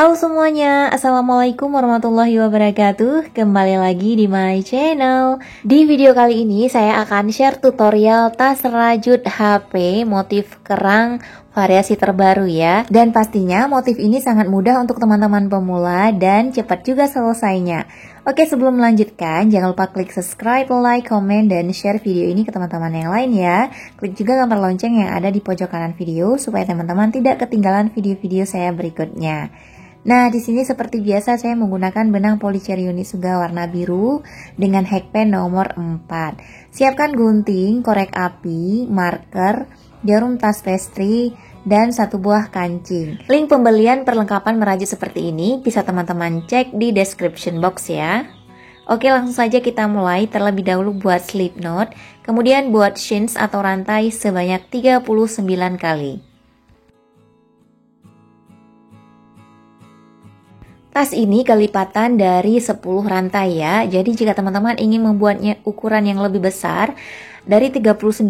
Halo semuanya, Assalamualaikum warahmatullahi wabarakatuh. Kembali lagi di my channel. Di video kali ini saya akan share tutorial tas rajut HP motif kerang variasi terbaru ya. Dan pastinya motif ini sangat mudah untuk teman-teman pemula dan cepat juga selesainya. Oke, sebelum melanjutkan jangan lupa klik subscribe, like, komen, dan share video ini ke teman-teman yang lain ya. Klik juga gambar lonceng yang ada di pojok kanan video supaya teman-teman tidak ketinggalan video-video saya berikutnya. Nah, di sini seperti biasa saya menggunakan benang polycher Unisuga warna biru dengan hackpen nomor 4. Siapkan gunting, korek api, marker, jarum tas pastry, dan satu buah kancing. Link pembelian perlengkapan merajut seperti ini bisa teman-teman cek di description box ya. Oke, langsung saja kita mulai. Terlebih dahulu buat slip knot, kemudian buat shins atau rantai sebanyak 39 kali. Tas ini kelipatan dari 10 rantai ya. Jadi jika teman-teman ingin membuatnya ukuran yang lebih besar dari 39,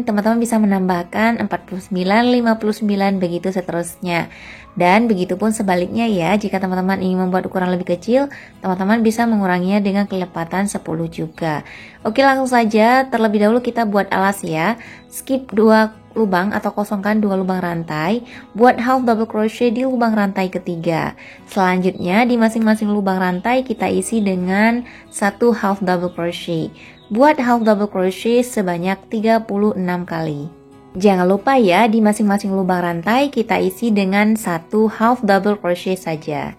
teman-teman bisa menambahkan 49, 59 begitu seterusnya. Dan begitupun sebaliknya ya, jika teman-teman ingin membuat ukuran lebih kecil, teman-teman bisa menguranginya dengan kelipatan 10 juga. Oke, langsung saja terlebih dahulu kita buat alas ya. Skip 2 lubang atau kosongkan 2 lubang rantai, buat half double crochet di lubang rantai ketiga. Selanjutnya di masing-masing lubang rantai kita isi dengan 1 half double crochet. Buat half double crochet sebanyak 36 kali. Jangan lupa ya, di masing-masing lubang rantai kita isi dengan 1 half double crochet saja.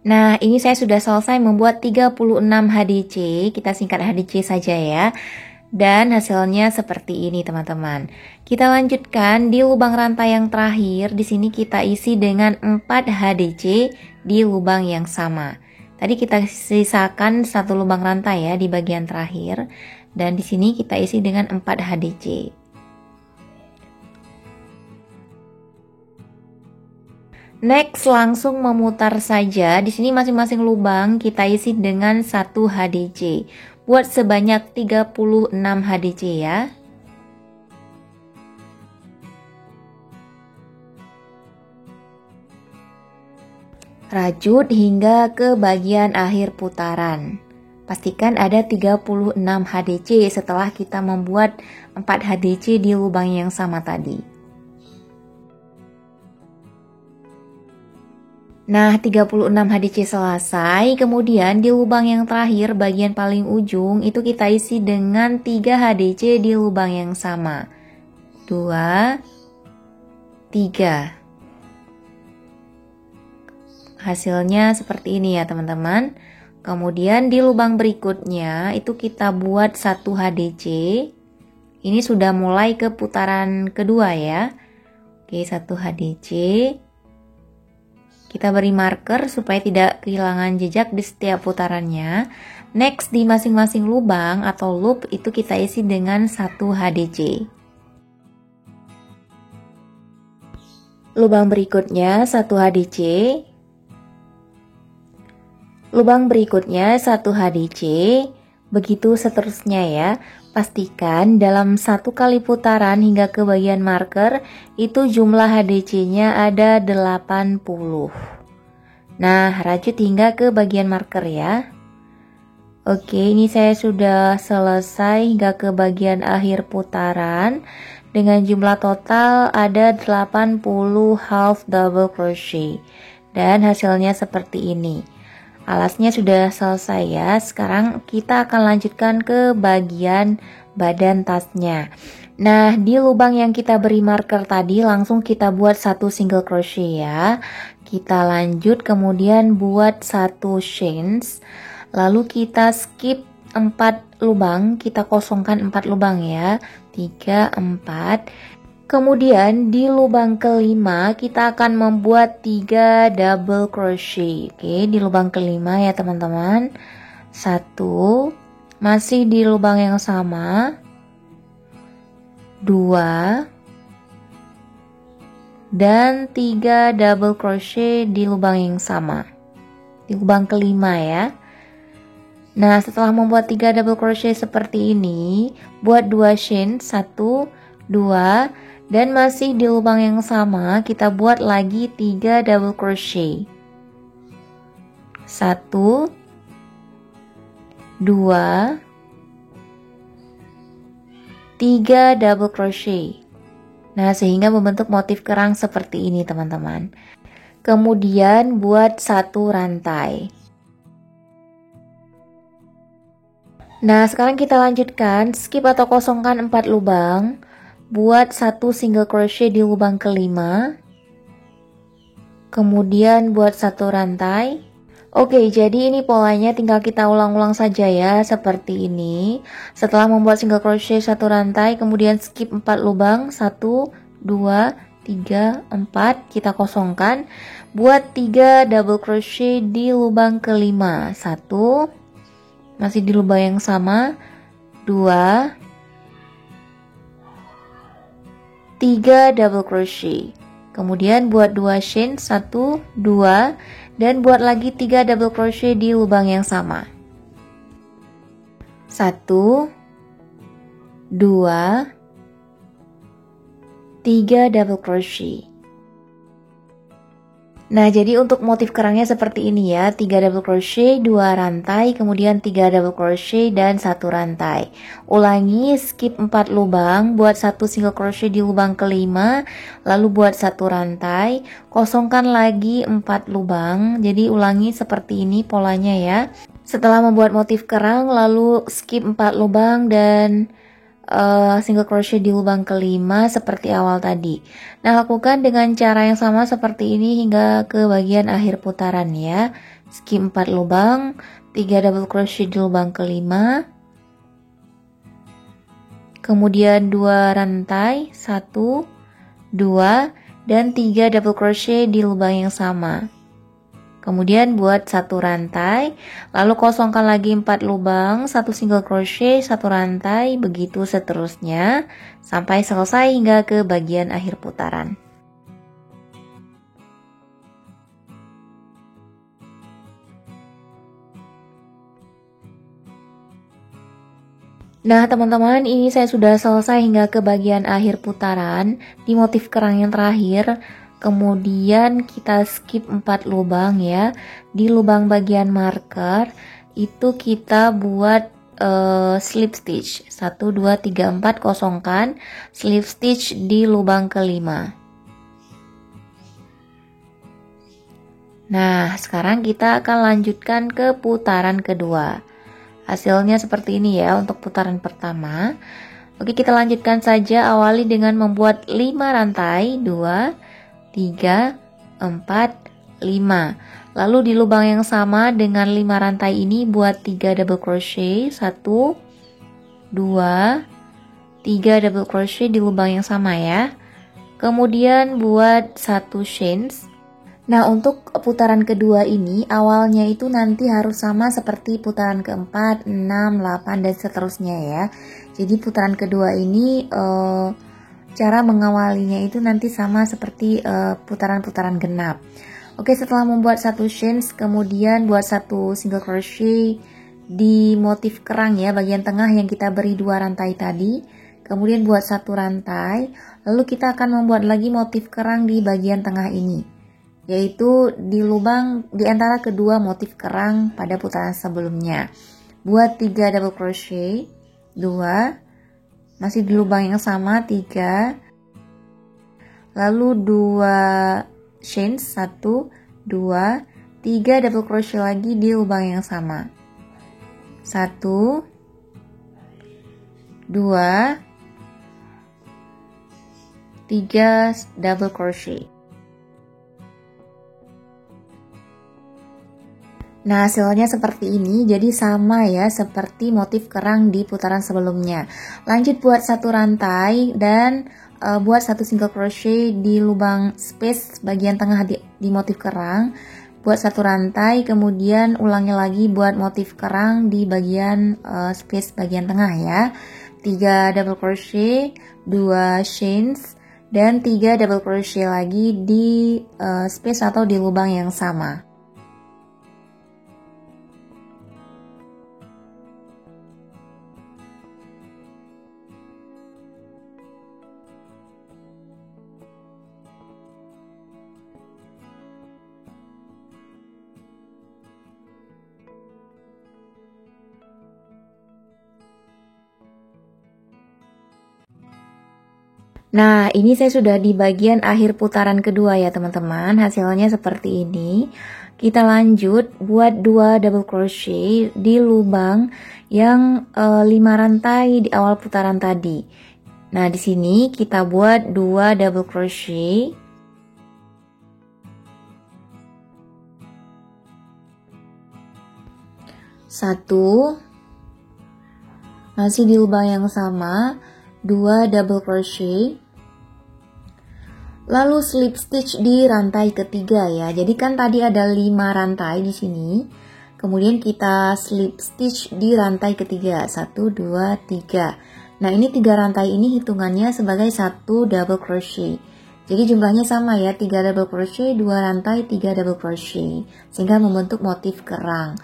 Nah, ini saya sudah selesai membuat 36 HDC, kita singkat HDC saja ya. Dan hasilnya seperti ini teman-teman. Kita lanjutkan di lubang rantai yang terakhir, di sini kita isi dengan 4 HDC di lubang yang sama. Tadi kita sisakan 1 lubang rantai ya di bagian terakhir, dan di sini kita isi dengan 4 HDC. Next, langsung memutar saja. Di sini masing-masing lubang kita isi dengan 1 HDC. Buat sebanyak 36 HDC ya. Rajut hingga ke bagian akhir putaran. Pastikan ada 36 HDC setelah kita membuat 4 HDC di lubang yang sama tadi. Nah, 36 HDC selesai, kemudian di lubang yang terakhir bagian paling ujung itu kita isi dengan 3 HDC di lubang yang sama. 2, 3. Hasilnya seperti ini ya teman-teman. Kemudian di lubang berikutnya itu kita buat 1 HDC. Ini sudah mulai ke putaran kedua ya. Oke, 1 HDC. Kita beri marker supaya tidak kehilangan jejak di setiap putarannya. Next, di masing-masing lubang atau loop itu kita isi dengan 1 HDC. Lubang berikutnya 1 HDC. Lubang berikutnya 1 HDC. Begitu seterusnya ya. Pastikan dalam 1 kali putaran hingga ke bagian marker itu jumlah HDC-nya ada 80. Nah, rajut hingga ke bagian marker ya. Oke, ini saya sudah selesai hingga ke bagian akhir putaran. Dengan jumlah total ada 80 half double crochet. Dan hasilnya seperti ini. Alasnya sudah selesai ya. Sekarang kita akan lanjutkan ke bagian badan tasnya. Nah, di lubang yang kita beri marker tadi langsung kita buat 1 single crochet ya. Kita lanjut kemudian buat 1 chains. Lalu kita skip 4 lubang, kita kosongkan 4 lubang ya. 3, 4. Kemudian di lubang kelima kita akan membuat 3 double crochet. Oke, di lubang kelima ya teman-teman. 1, masih di lubang yang sama. 2, dan 3 double crochet di lubang yang sama. Di lubang kelima ya. Nah, setelah membuat 3 double crochet seperti ini, buat 2 chain, 1, 2, dan masih di lubang yang sama kita buat lagi 3 double crochet. 1, 2, 3 double crochet. Nah, sehingga membentuk motif kerang seperti ini, teman-teman. Kemudian buat 1 rantai. Nah, sekarang kita lanjutkan, skip atau kosongkan 4 lubang, buat 1 single crochet di lubang kelima, kemudian buat 1 rantai. Oke, jadi ini polanya, tinggal kita ulang-ulang saja ya, seperti ini. Setelah membuat single crochet 1 rantai, kemudian skip 4 lubang, 1, 2, 3, 4, kita kosongkan, buat 3 double crochet di lubang kelima, 1, masih di lubang yang sama, 2, 3 double crochet. Kemudian buat 2 chain, 1, 2, dan buat lagi 3 double crochet di lubang yang sama. 1, 2, 3 double crochet. Nah, jadi untuk motif kerangnya seperti ini ya, 3 double crochet, 2 rantai, kemudian 3 double crochet dan 1 rantai. Ulangi, skip 4 lubang, buat 1 single crochet di lubang kelima, lalu buat 1 rantai, kosongkan lagi 4 lubang. Jadi ulangi seperti ini polanya ya. Setelah membuat motif kerang, lalu skip 4 lubang dan single crochet di lubang kelima seperti awal tadi. Nah, lakukan dengan cara yang sama seperti ini hingga ke bagian akhir putaran ya. Skip 4 lubang, 3 double crochet di lubang kelima, kemudian 2 rantai, 1, 2, dan 3 double crochet di lubang yang sama. Kemudian buat 1 rantai, lalu kosongkan lagi 4 lubang, 1 single crochet, 1 rantai, begitu seterusnya sampai selesai hingga ke bagian akhir putaran. Nah, teman-teman, ini saya sudah selesai hingga ke bagian akhir putaran di motif kerang yang terakhir. Kemudian kita skip 4 lubang ya. Di lubang bagian marker itu kita buat slip stitch 1, 2, 3, 4, kosongkan, slip stitch di lubang kelima. Nah, sekarang kita akan lanjutkan ke putaran kedua. Hasilnya seperti ini ya untuk putaran pertama. Oke, kita lanjutkan saja, awali dengan membuat 5 rantai, 2, 3, 4, 5. Lalu di lubang yang sama dengan 5 rantai ini buat 3 double crochet, 1, 2, 3 double crochet di lubang yang sama ya. Kemudian buat 1 chain. Nah, untuk putaran kedua ini awalnya itu nanti harus sama seperti putaran keempat, 6, 8, dan seterusnya ya. Jadi putaran kedua ini cara mengawalinya itu nanti sama seperti putaran-putaran genap. Oke, setelah membuat 1 chain, kemudian buat 1 single crochet di motif kerang ya, bagian tengah yang kita beri 2 rantai tadi. Kemudian buat 1 rantai, lalu kita akan membuat lagi motif kerang di bagian tengah ini, yaitu di lubang di antara kedua motif kerang pada putaran sebelumnya. Buat 3 double crochet, 2, masih di lubang yang sama, 3, lalu 2 chain, 1, 2, 3 double crochet lagi di lubang yang sama, 1, 2, 3 double crochet. Nah, hasilnya seperti ini, jadi sama ya seperti motif kerang di putaran sebelumnya. Lanjut buat 1 rantai dan buat 1 single crochet di lubang space bagian tengah di motif kerang. Buat 1 rantai, kemudian ulangi lagi buat motif kerang di bagian space bagian tengah ya. 3 double crochet, 2 chains, dan 3 double crochet lagi di space atau di lubang yang sama. Nah, ini saya sudah di bagian akhir putaran kedua ya teman-teman. Hasilnya seperti ini. Kita lanjut buat 2 double crochet di lubang yang 5 rantai di awal putaran tadi. Nah, di sini kita buat 2 double crochet. Satu, masih di lubang yang sama, 2 double crochet. Lalu slip stitch di rantai ketiga ya. Jadi kan tadi ada 5 rantai di sini. Kemudian kita slip stitch di rantai ketiga. 1 2 3. Nah, ini 3 rantai ini hitungannya sebagai 1 double crochet. Jadi jumlahnya sama ya, 3 double crochet, 2 rantai, 3 double crochet. Sehingga membentuk motif kerang.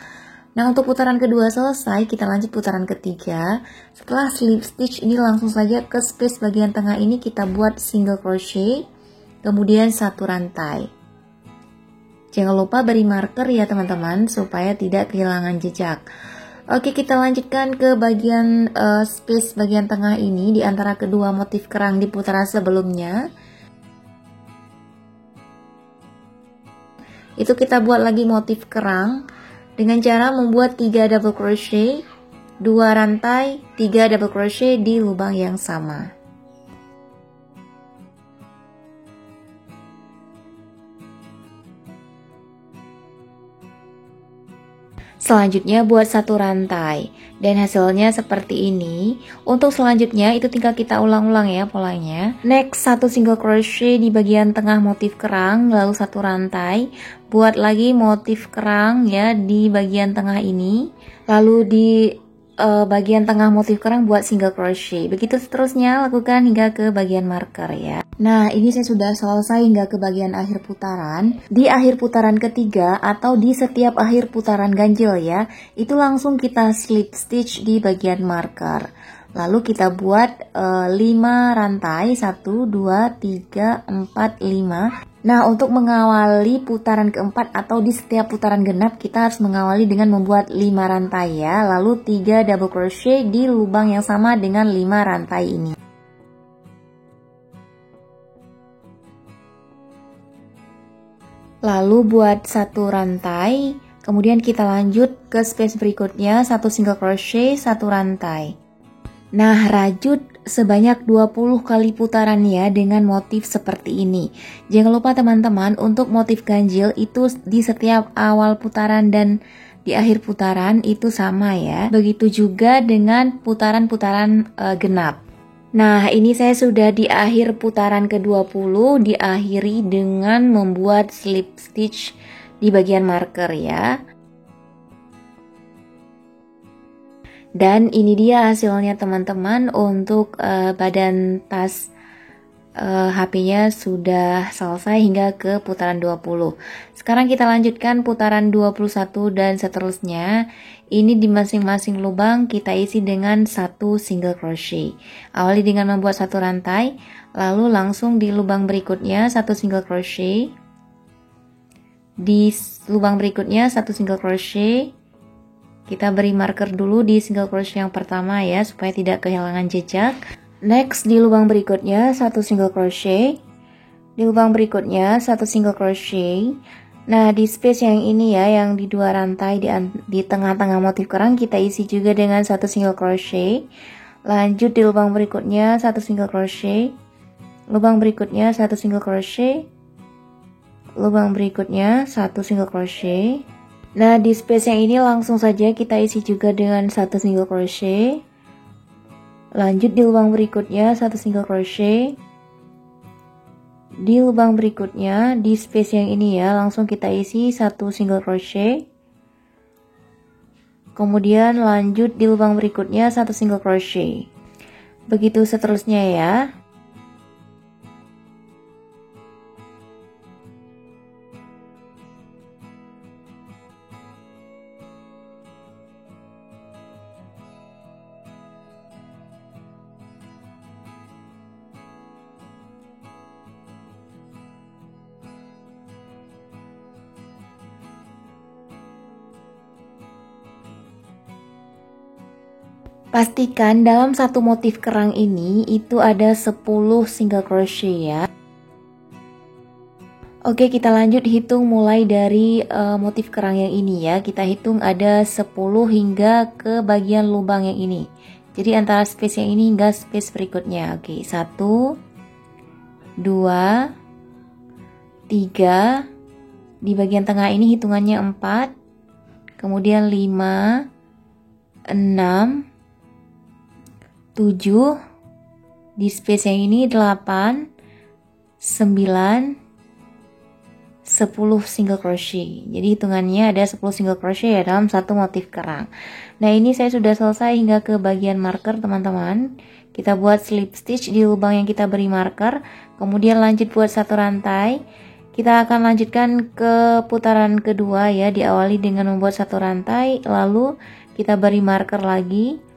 Nah, untuk putaran kedua selesai, kita lanjut putaran ketiga. Setelah slip stitch ini langsung saja ke space bagian tengah ini kita buat single crochet. Kemudian 1 rantai. Jangan lupa beri marker ya teman-teman supaya tidak kehilangan jejak. Oke, kita lanjutkan ke bagian space bagian tengah ini di antara kedua motif kerang di putaran sebelumnya. Itu kita buat lagi motif kerang dengan cara membuat 3 double crochet, 2 rantai, 3 double crochet di lubang yang sama. Selanjutnya buat 1 rantai dan hasilnya seperti ini. Untuk selanjutnya itu tinggal kita ulang-ulang ya polanya. Next 1 single crochet di bagian tengah motif kerang, lalu 1 rantai. Buat lagi motif kerang ya di bagian tengah ini. Lalu di bagian tengah motif kerang buat single crochet. Begitu seterusnya lakukan hingga ke bagian marker ya. Nah, ini saya sudah selesai hingga ke bagian akhir putaran. Di akhir putaran ketiga atau di setiap akhir putaran ganjil ya, itu langsung kita slip stitch di bagian marker. Lalu kita buat 5 rantai, 1, 2, 3, 4, 5. Nah, untuk mengawali putaran keempat atau di setiap putaran genap, kita harus mengawali dengan membuat 5 rantai ya. Lalu 3 double crochet di lubang yang sama dengan 5 rantai ini. Lalu buat 1 rantai, kemudian kita lanjut ke space berikutnya, 1 single crochet, 1 rantai. Nah, rajut sebanyak 20 kali putaran ya dengan motif seperti ini. Jangan lupa teman-teman, untuk motif ganjil itu di setiap awal putaran dan di akhir putaran itu sama ya. Begitu juga dengan putaran-putaran genap. Nah, ini saya sudah di akhir putaran ke-20, diakhiri dengan membuat slip stitch di bagian marker ya. Dan ini dia hasilnya teman-teman untuk badan tas HP-nya sudah selesai hingga ke putaran 20. Sekarang kita lanjutkan putaran 21 dan seterusnya. Ini di masing-masing lubang kita isi dengan 1 single crochet. Awali dengan membuat 1 rantai, lalu langsung di lubang berikutnya 1 single crochet. Di lubang berikutnya 1 single crochet. Kita beri marker dulu di single crochet yang pertama ya, supaya tidak kehilangan jejak. Next, di lubang berikutnya 1 single crochet. Di lubang berikutnya 1 single crochet. Nah, di space yang ini ya, yang di 2 rantai di tengah-tengah motif kerang, kita isi juga dengan 1 single crochet. Lanjut di lubang berikutnya 1 single crochet. Lubang berikutnya 1 single crochet. Lubang berikutnya 1 single crochet. Nah, di space yang ini langsung saja kita isi juga dengan 1 single crochet. Lanjut di lubang berikutnya 1 single crochet. Di lubang berikutnya di space yang ini ya, langsung kita isi 1 single crochet. Kemudian lanjut di lubang berikutnya 1 single crochet. Begitu seterusnya ya. Pastikan dalam satu motif kerang ini itu ada 10 single crochet ya. Oke, kita lanjut hitung mulai dari motif kerang yang ini ya. Kita hitung ada 10 hingga ke bagian lubang yang ini. Jadi antara space yang ini hingga space berikutnya. Oke, 1 2 3. Di bagian tengah ini hitungannya 4. Kemudian 5 6 7. Di space yang ini 8 9 10 single crochet. Jadi hitungannya ada 10 single crochet ya dalam satu motif kerang. Nah, ini saya sudah selesai hingga ke bagian marker, teman-teman. Kita buat slip stitch di lubang yang kita beri marker, kemudian lanjut buat satu rantai. Kita akan lanjutkan ke putaran kedua ya, diawali dengan membuat satu rantai, lalu kita beri marker lagi.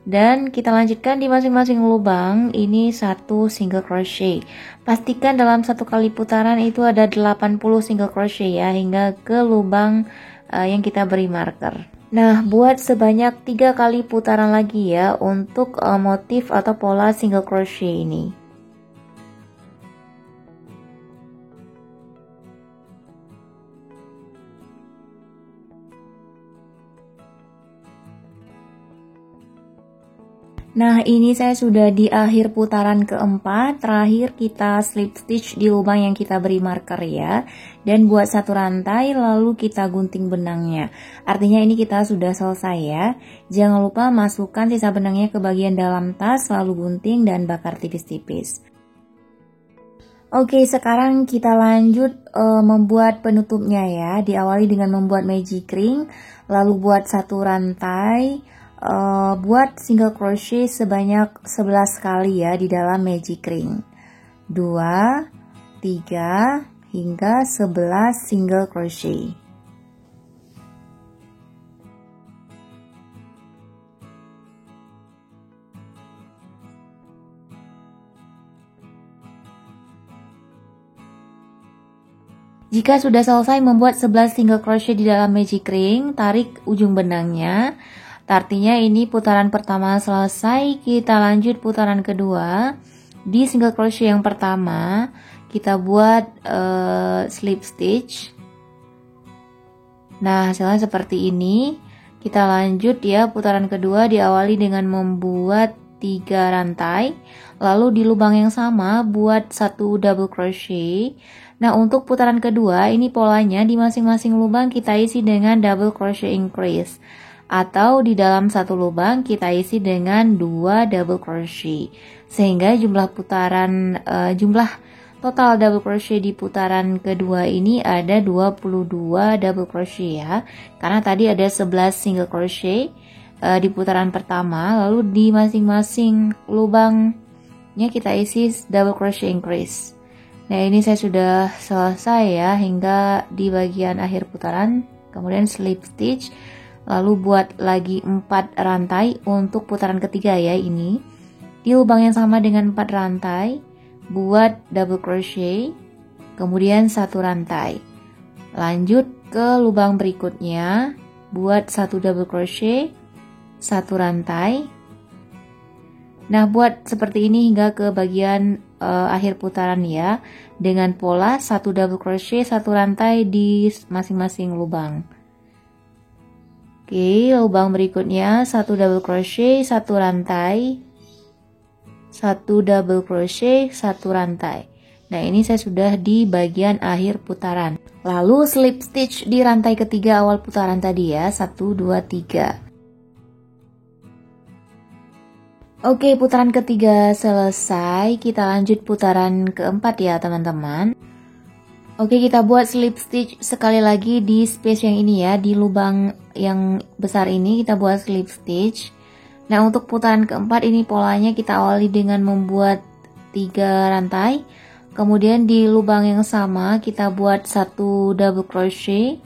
Dan kita lanjutkan di masing-masing lubang ini satu single crochet. Pastikan dalam satu kali putaran itu ada 80 single crochet ya, hingga ke lubang yang kita beri marker. Nah, buat sebanyak 3 kali putaran lagi ya untuk motif atau pola single crochet ini. Nah, ini saya sudah di akhir putaran keempat. Terakhir kita slip stitch di lubang yang kita beri marker ya, dan buat satu rantai lalu kita gunting benangnya. Artinya ini kita sudah selesai ya. Jangan lupa masukkan sisa benangnya ke bagian dalam tas, lalu gunting dan bakar tipis-tipis. Oke, sekarang kita lanjut membuat penutupnya ya. Diawali dengan membuat magic ring, lalu buat satu rantai. Buat single crochet sebanyak 11 kali ya di dalam magic ring. 2, 3 hingga 11 single crochet. Jika sudah selesai membuat 11 single crochet di dalam magic ring, tarik ujung benangnya. Artinya ini putaran pertama selesai, kita lanjut putaran kedua. Di single crochet yang pertama, kita buat slip stitch. Nah, hasilnya seperti ini. Kita lanjut ya, putaran kedua diawali dengan membuat 3 rantai. Lalu di lubang yang sama, buat satu double crochet. Nah, untuk putaran kedua, ini polanya di masing-masing lubang kita isi dengan double crochet increase. Atau di dalam satu lubang kita isi dengan 2 double crochet, sehingga jumlah total double crochet di putaran kedua ini ada 22 double crochet ya, karena tadi ada 11 single crochet di putaran pertama, lalu di masing-masing lubangnya kita isi double crochet increase. Nah, ini saya sudah selesai ya hingga di bagian akhir putaran, kemudian slip stitch. Lalu buat lagi 4 rantai untuk putaran ketiga ya ini. Di lubang yang sama dengan 4 rantai, buat double crochet, kemudian satu rantai. Lanjut ke lubang berikutnya, buat satu double crochet, satu rantai. Nah, buat seperti ini hingga ke bagian akhir putaran ya, dengan pola satu double crochet, satu rantai di masing-masing lubang. Oke, lubang berikutnya satu double crochet, satu rantai, satu double crochet, satu rantai. Nah, ini saya sudah di bagian akhir putaran. Lalu slip stitch di rantai ketiga awal putaran tadi ya, 1 2 3. Oke, putaran ketiga selesai. Kita lanjut putaran keempat ya, teman-teman. Oke, kita buat slip stitch sekali lagi di space yang ini ya, di lubang yang besar ini kita buat slip stitch. Nah, untuk putaran keempat ini polanya kita awali dengan membuat 3 rantai. Kemudian di lubang yang sama kita buat satu double crochet.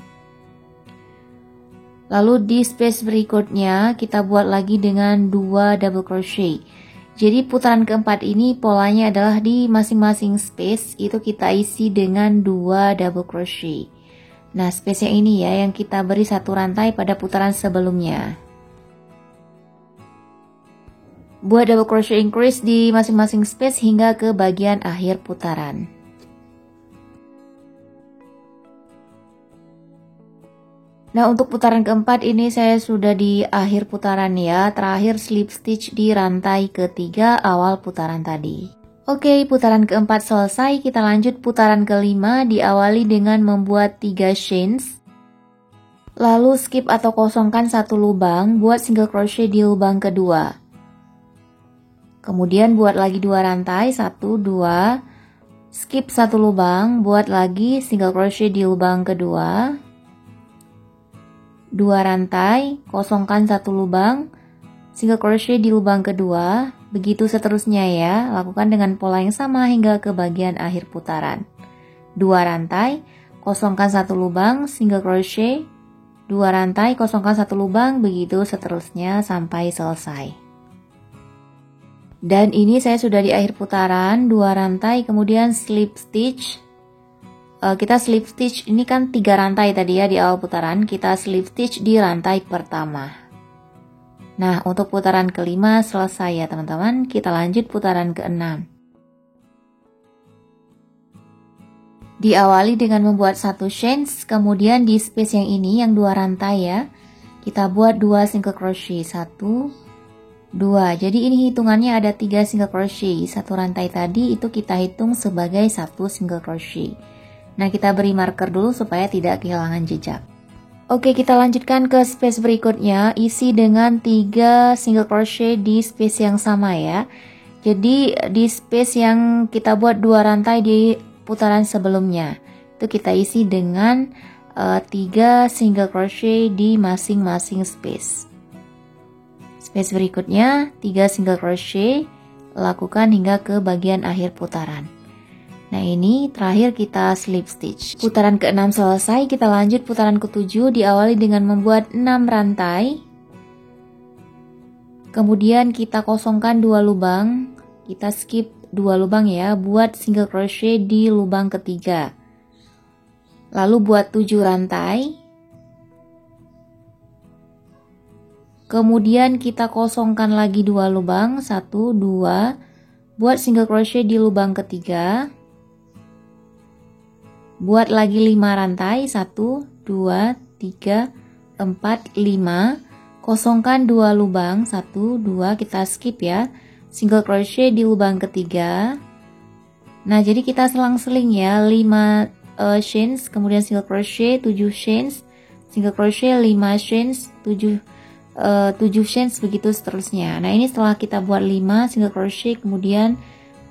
Lalu di space berikutnya kita buat lagi dengan 2 double crochet. Jadi putaran keempat ini polanya adalah di masing-masing space itu kita isi dengan 2 double crochet. Nah, space yang ini ya yang kita beri satu rantai pada putaran sebelumnya. Buat double crochet increase di masing-masing space hingga ke bagian akhir putaran. Nah, untuk putaran keempat ini saya sudah di akhir putaran ya. Terakhir slip stitch di rantai ketiga awal putaran tadi. Oke, putaran keempat selesai. Kita lanjut putaran kelima, diawali dengan membuat 3 chains. Lalu skip atau kosongkan satu lubang, buat single crochet di lubang kedua. Kemudian buat lagi 2 rantai, 1, 2. Skip satu lubang, buat lagi single crochet di lubang kedua. 2 rantai, kosongkan satu lubang, single crochet di lubang kedua, begitu seterusnya ya. Lakukan dengan pola yang sama hingga ke bagian akhir putaran. 2 rantai, kosongkan satu lubang, single crochet, 2 rantai, kosongkan satu lubang, begitu seterusnya sampai selesai. Dan ini saya sudah di akhir putaran, 2 rantai, kemudian slip stitch. Kita slip stitch ini kan 3 rantai tadi ya di awal putaran, kita slip stitch di rantai pertama. Nah, untuk putaran kelima selesai ya teman-teman. Kita lanjut putaran keenam. Diawali dengan membuat 1 chains, kemudian di space yang ini yang 2 rantai ya, kita buat 2 single crochet, 1, 2. Jadi ini hitungannya ada 3 single crochet. 1 rantai tadi itu kita hitung sebagai 1 single crochet. Nah, kita beri marker dulu supaya tidak kehilangan jejak. Oke, kita lanjutkan ke space berikutnya. Isi dengan 3 single crochet di space yang sama ya. Jadi di space yang kita buat 2 rantai di putaran sebelumnya, itu kita isi dengan 3 single crochet di masing-masing space. Space berikutnya 3 single crochet, lakukan hingga ke bagian akhir putaran. Nah, ini terakhir kita slip stitch. Putaran ke-6 selesai, kita lanjut putaran ke-7, diawali dengan membuat 6 rantai. Kemudian kita kosongkan 2 lubang, kita skip 2 lubang ya, buat single crochet di lubang ketiga. Lalu buat 7 rantai. Kemudian kita kosongkan lagi 2 lubang, 1, 2, buat single crochet di lubang ketiga. Buat lagi 5 rantai, 1, 2, 3, 4, 5. Kosongkan 2 lubang, 1, 2, kita skip ya. Single crochet di lubang ketiga. Nah, jadi kita selang-seling ya, 5 chains, kemudian single crochet, 7 chains, single crochet, 5 chains, 7 chains, begitu seterusnya. Nah, ini setelah kita buat 5 single crochet, kemudian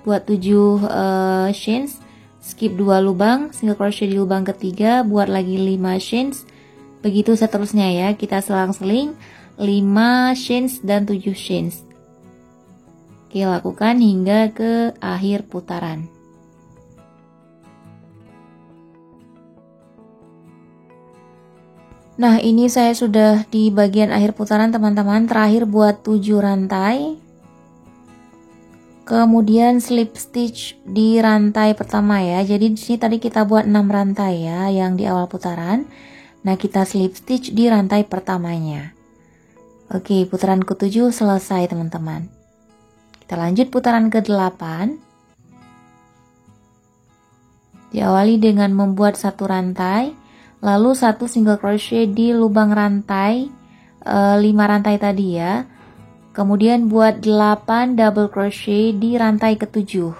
buat 7 chains, skip 2 lubang, single crochet di lubang ketiga, buat lagi 5 chains, begitu seterusnya ya. Kita selang-seling 5 chains dan 7 chains. Oke, lakukan hingga ke akhir putaran. Nah, ini saya sudah di bagian akhir putaran teman-teman. Terakhir buat 7 rantai. Kemudian slip stitch di rantai pertama ya. Jadi di sini tadi kita buat 6 rantai ya yang di awal putaran. Nah, kita slip stitch di rantai pertamanya. Oke, putaran ke-7 selesai teman-teman. Kita lanjut putaran ke-8. Diawali dengan membuat 1 rantai, lalu 1 single crochet di lubang rantai 5 rantai tadi ya. Kemudian buat 8 double crochet di rantai ke-7.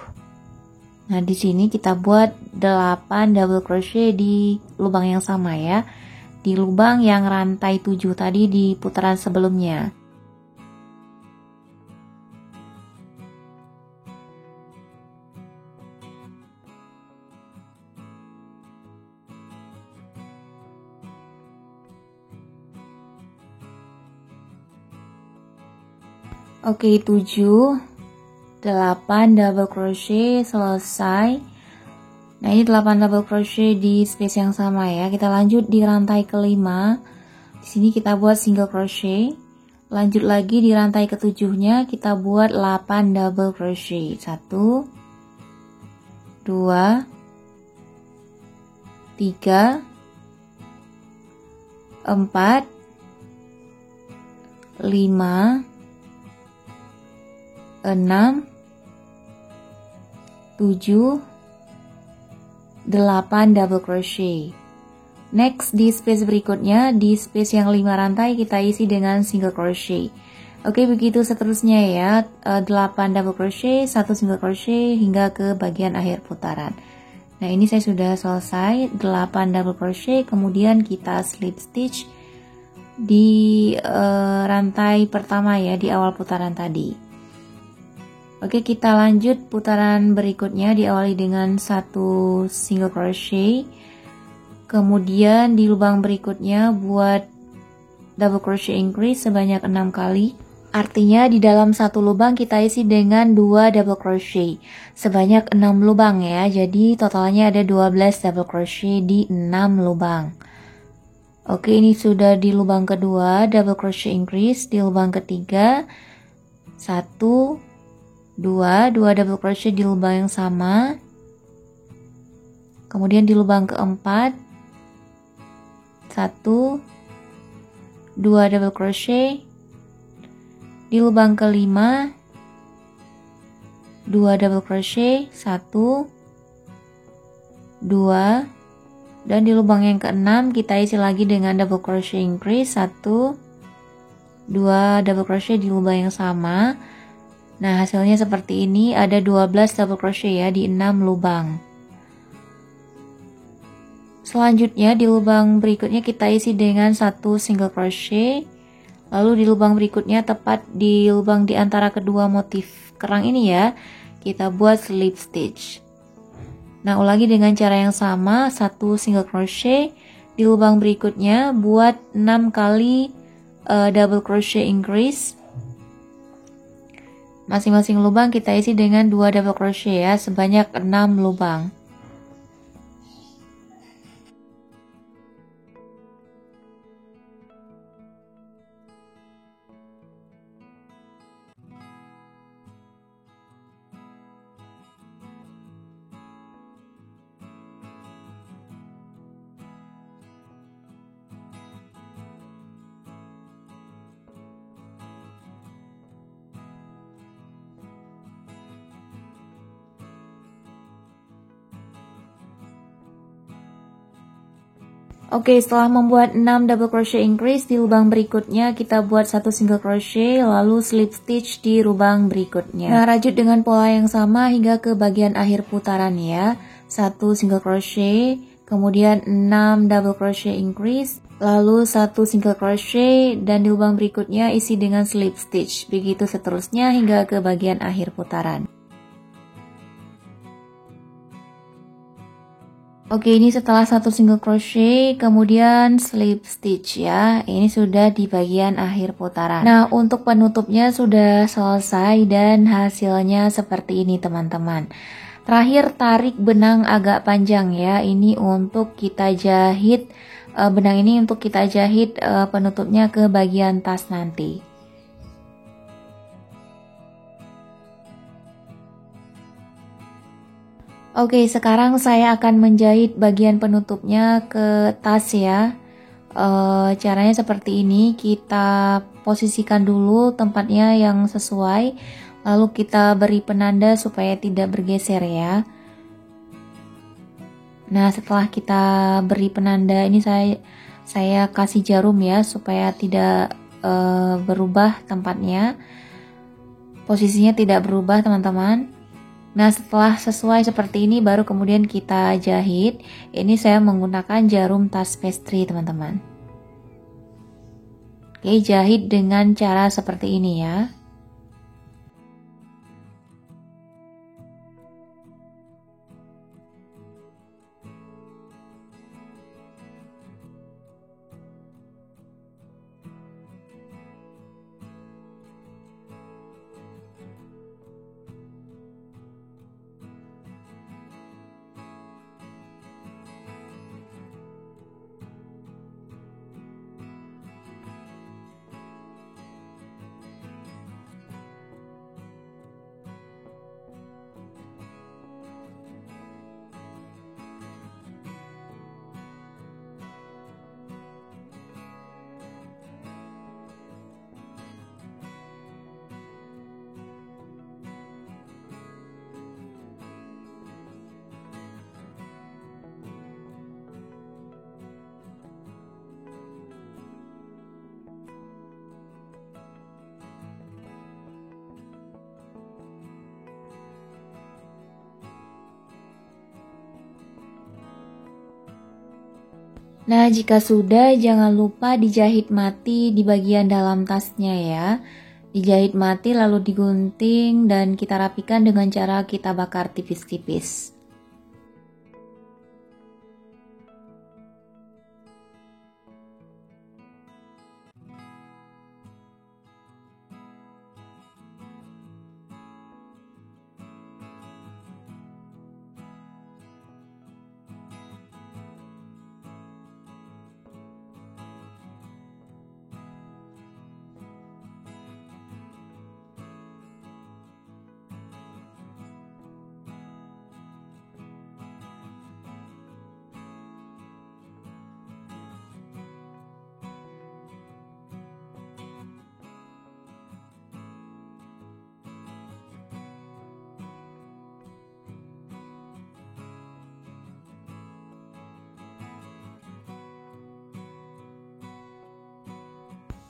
Nah, di sini kita buat 8 double crochet di lubang yang sama ya. Di lubang yang rantai 7 tadi di putaran sebelumnya. Oke, 7, 8 double crochet selesai. Nah, ini 8 double crochet di space yang sama ya. Kita lanjut di rantai kelima. Di sini kita buat single crochet. Lanjut lagi di rantai ketujuhnya kita buat 8 double crochet. 1, 2, 3, 4, 5, 6, 7, 8 double crochet. Next, di space berikutnya, di space yang 5 rantai kita isi dengan single crochet. Oke, begitu seterusnya ya, 8 double crochet, 1 single crochet hingga ke bagian akhir putaran. Nah, ini saya sudah selesai 8 double crochet, kemudian kita slip stitch di rantai pertama ya, di awal putaran tadi. Oke, kita lanjut putaran berikutnya, diawali dengan 1 single crochet. Kemudian di lubang berikutnya buat double crochet increase sebanyak 6 kali. Artinya di dalam satu lubang kita isi dengan 2 double crochet sebanyak 6 lubang ya. Jadi totalnya ada 12 double crochet di 6 lubang. Oke, ini sudah di lubang kedua, double crochet increase. Di lubang ketiga 1, 2 double crochet di lubang yang sama. Kemudian di lubang keempat 1, 2 double crochet. Di lubang kelima 2 double crochet, 1, 2, dan di lubang yang keenam kita isi lagi dengan double crochet increase 1, 2 double crochet di lubang yang sama. Nah, hasilnya seperti ini, ada 12 double crochet ya di 6 lubang. Selanjutnya di lubang berikutnya kita isi dengan 1 single crochet. Lalu di lubang berikutnya, tepat di lubang di antara kedua motif kerang ini ya, kita buat slip stitch. Nah, ulangi dengan cara yang sama, 1 single crochet. Di lubang berikutnya buat 6 kali double crochet increase. Masing-masing lubang kita isi dengan 2 double crochet ya, sebanyak 6 lubang. Oke, setelah membuat 6 double crochet increase, di lubang berikutnya kita buat 1 single crochet, lalu slip stitch di lubang berikutnya. Nah, rajut dengan pola yang sama hingga ke bagian akhir putaran ya. 1 single crochet, kemudian 6 double crochet increase, lalu 1 single crochet, dan di lubang berikutnya isi dengan slip stitch. Begitu seterusnya hingga ke bagian akhir putaran. Oke, ini setelah 1 single crochet, kemudian slip stitch ya. Ini sudah di bagian akhir putaran. Nah, untuk penutupnya sudah selesai dan hasilnya seperti ini teman-teman. Terakhir, tarik benang agak panjang ya. Ini untuk kita jahit, benang ini untuk kita jahit penutupnya ke bagian tas nanti. Oke, sekarang saya akan menjahit bagian penutupnya ke tas ya. Caranya seperti ini, kita posisikan dulu tempatnya yang sesuai, lalu kita beri penanda supaya tidak bergeser ya. Nah, setelah kita beri penanda ini saya kasih jarum ya supaya tidak berubah tempatnya. Posisinya tidak berubah teman-teman. Nah, setelah sesuai seperti ini baru kemudian kita jahit. Ini saya menggunakan jarum tas pastry teman-teman. Oke, jahit dengan cara seperti ini ya. Nah, jika sudah, jangan lupa dijahit mati di bagian dalam tasnya ya. Dijahit mati lalu digunting dan kita rapikan dengan cara kita bakar tipis-tipis.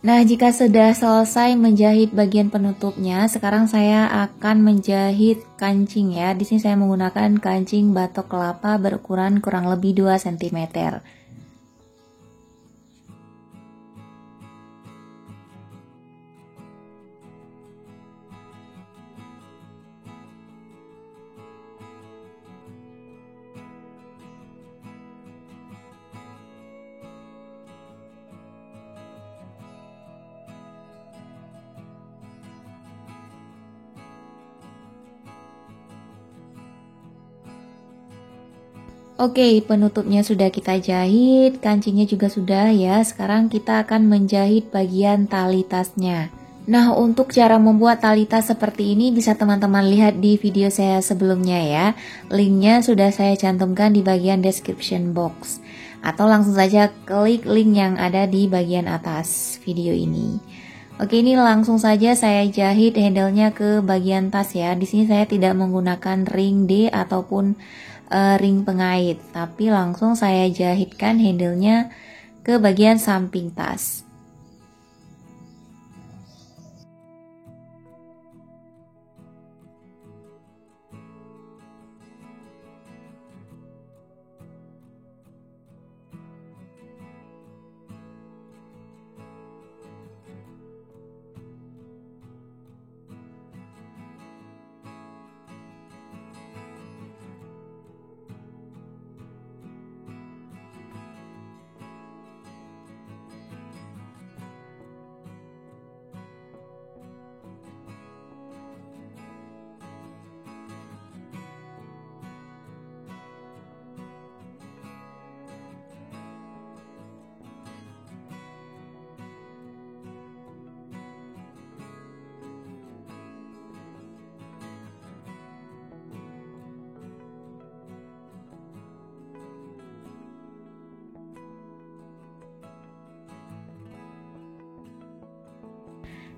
Nah, jika sudah selesai menjahit bagian penutupnya, sekarang saya akan menjahit kancing ya. Di sini saya menggunakan kancing batok kelapa berukuran kurang lebih 2 cm. Oke, penutupnya sudah kita jahit, kancingnya juga sudah ya. Sekarang kita akan menjahit bagian tali tasnya. Nah, untuk cara membuat tali tas seperti ini bisa teman-teman lihat di video saya sebelumnya ya. Linknya sudah saya cantumkan di bagian description box. Atau langsung saja klik link yang ada di bagian atas video ini. Oke, ini langsung saja saya jahit handle-nya ke bagian tas ya. Di sini saya tidak menggunakan ring D ataupun ring pengait, tapi langsung saya jahitkan handle-nya ke bagian samping tas.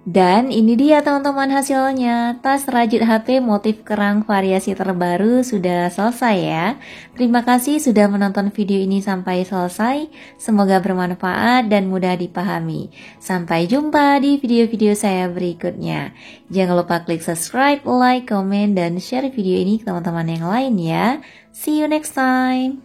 Dan ini dia teman-teman hasilnya, tas rajut HP motif kerang variasi terbaru sudah selesai ya. Terima kasih sudah menonton video ini sampai selesai, semoga bermanfaat dan mudah dipahami. Sampai jumpa di video-video saya berikutnya. Jangan lupa klik subscribe, like, komen, dan share video ini ke teman-teman yang lain ya. See you next time.